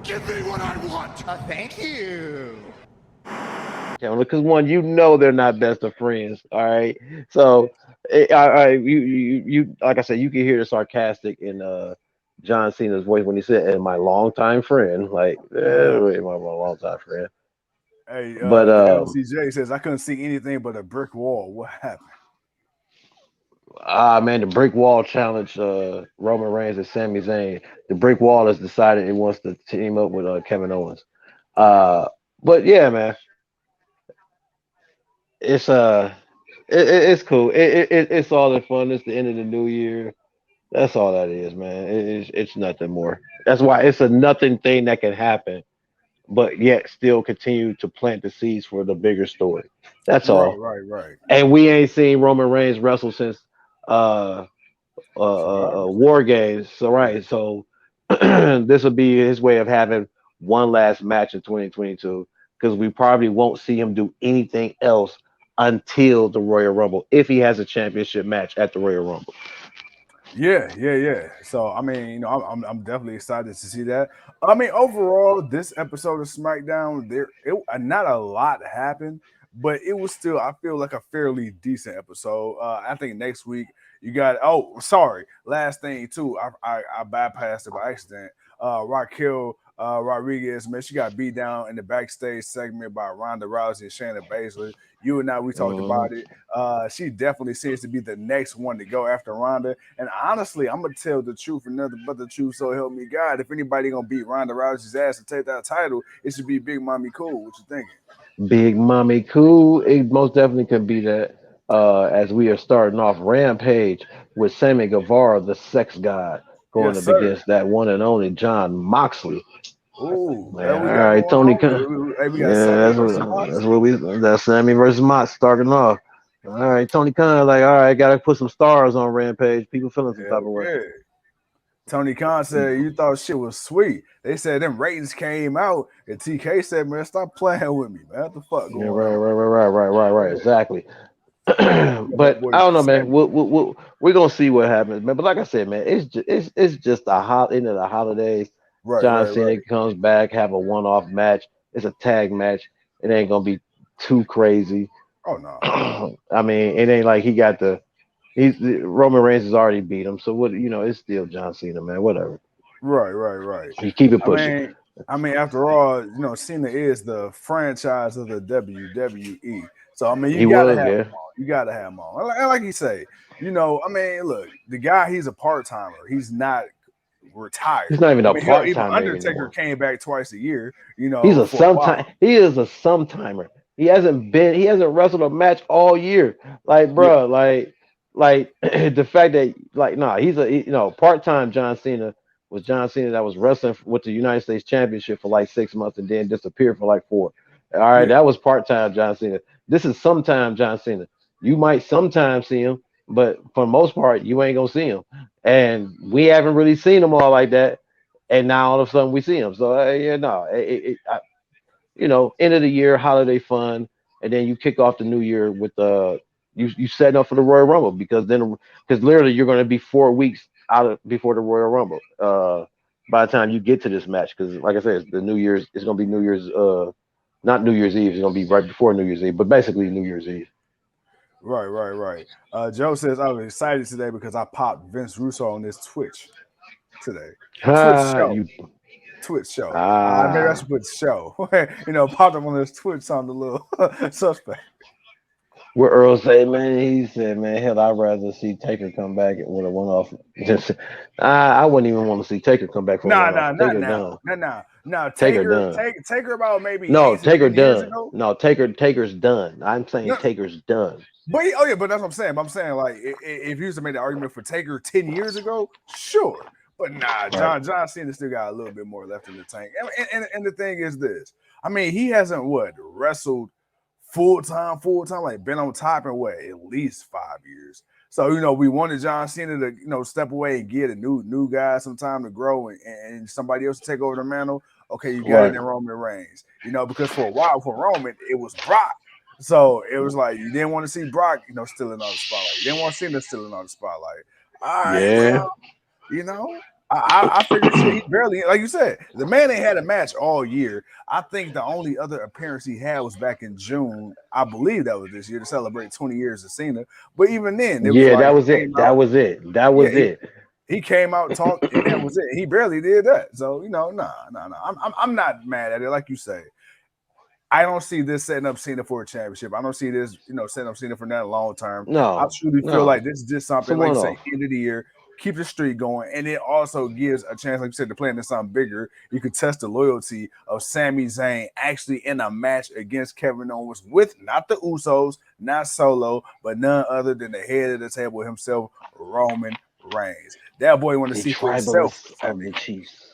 Give me what I want. Thank you. Because one, they're not best of friends. All right, so you like I said, you can hear the sarcastic in John Cena's voice when he said, "And my longtime friend," like my longtime friend. Hey, But the LCJ says I couldn't see anything but a brick wall. What happened? man, the brick wall challenge Roman Reigns and Sami Zayn. The brick wall has decided it wants to team up with Kevin Owens. But yeah, man, it's it's cool. It's all in fun. It's the end of the new year. That's all that is, man. It's nothing more. That's why it's a nothing thing that can happen, but yet still continue to plant the seeds for the bigger story. That's Right, all. right, right. And we ain't seen Roman Reigns wrestle since uh Survivor War Series. Games. So Yeah. right, so this will be his way of having one last match in 2022 because we probably won't see him do anything else until the Royal Rumble if he has a championship match at the Royal Rumble. Yeah, yeah, yeah. So I mean, I'm definitely excited to see that. I mean, overall, this episode of SmackDown, not a lot happened, but it was still, I feel like, a fairly decent episode. I think next week you got. Oh, sorry, last thing too. I bypassed it by accident. Raquel Rodriguez, man, she got beat down in the backstage segment by Ronda Rousey and Shayna Baszler. You and I, we talked Mhm. about it. She definitely seems to be the next one to go after Ronda. And honestly, I'm gonna tell the truth and nothing but the truth. So help me God. If anybody gonna beat Ronda Rousey's ass and take that title, it should be Big Mommy Cool. What you thinking? Big Mommy Cool. It most definitely could be that. As we are starting off Rampage with Sammy Guevara, the sex god, going Yes, up sir. against that one and only John Moxley. Ooh, Man, that we all got right, going Tony on. Khan. Hey, we got Yeah, Sammy versus that's Moxley. what we that's Sammy versus Mox starting off. All right, Tony Khan, like, all right, gotta put some stars on Rampage. People feeling some type Hell of way. yeah. Tony Khan said you thought shit was sweet. They said them ratings came out, and TK said, "Man, stop playing with me, man. What the fuck Yeah, going right, on?" right, right, right, right, right, right. Yeah, Exactly. we got my But boy I don't know, man. Sammy. We're gonna see what happens, man. But like I said, man, it's just a hot end of the holidays. Right, John right, Cena right. comes back, have a one-off match. It's a tag match. It ain't gonna be too crazy. Oh no. I mean, it ain't like he got the he's Roman Reigns has already beat him. So what? It's still John Cena, man. Whatever. Right, right, right. You keep it I pushing. mean, after all, Cena is the franchise of the WWE. So I mean, you He gotta was, have yeah. him on. You gotta have him on. Like you say, I mean, look, the guy, he's a part timer. He's not He's retired. not even I a mean, hell, part even timer Undertaker anymore. came back twice a year. He's a For a sometime. while. He is a sometimer. He hasn't been. He hasn't wrestled a match all year. Like, Yeah, bro, like the fact that nah, he's part time. John Cena was John Cena that was wrestling with the United States Championship for like 6 months and then disappeared for like 4. All right, yeah. that was part time John Cena. This is sometime John Cena. You might sometimes see him, but for the most part, you ain't gonna see him. And we haven't really seen him all like that. And now all of a sudden we see him. So yeah, no, end of the year, holiday fun, and then you kick off the new year with you setting up for the Royal Rumble because literally you're going to be 4 weeks out of before the Royal Rumble. By the time you get to this match, because like I said, the New Year's it's going to be New Year's not New Year's Eve. It's going to be right before New Year's Eve, but basically New Year's Eve. Right, right, right. Joe says I was excited today because I popped Vince Russo on this Twitch today. Twitch Ah, show. you Twitch show. Maybe I ah. should put show. Popped up on this Twitch sound a little suspect. What Earl say, man? He said, man, hell, I'd rather see Taker come back with a one-off. Just, I wouldn't even want to see Taker come back for a Nah, one-off. nah, not Taker now. done. Not now. Now Taker Taker, done. Taker about maybe No, 8 to Taker 10 years done. ago. No, Taker's done. I'm saying No, Taker's done. but but that's what I'm saying. I'm saying like if you used to make the argument for Taker 10 years ago, sure. But nah, Right. John Cena still got a little bit more left in the tank. And the thing is this. I mean, he hasn't wrestled full time, like been on top in at least 5 years. So we wanted John Cena to step away and get a new guy some time to grow and somebody else to take over the mantle. Okay, you got it Right. in Roman Reigns. Because for a while for Roman it was Brock. So it was like you didn't want to see Brock, still in on the spotlight. You didn't want Cena still in on the spotlight. All right, Yeah. well, I figured shit, he barely, like you said, the man ain't had a match all year. I think the only other appearance he had was back in June. I believe that was this year to celebrate 20 years of Cena. But even then, it was Yeah, like that was he it. came That out, was it. That yeah, was it. he came out, talked, and that was it. He barely did that. So nah. I'm not mad at it. Like you say, I don't see this setting up Cena for a championship. I don't see this, setting up Cena for that long term. I No, truly feel no. like this is just It's a something, like you one say, off. end of the year, keep the streak going, and it also gives a chance, like you said, to play into something bigger. You could test the loyalty of Sami Zayn actually in a match against Kevin Owens with not the Usos, not Solo, but none other than the head of the table himself, Roman Reigns. That boy want to The see for himself tribalists what of Sami the gonna Chiefs.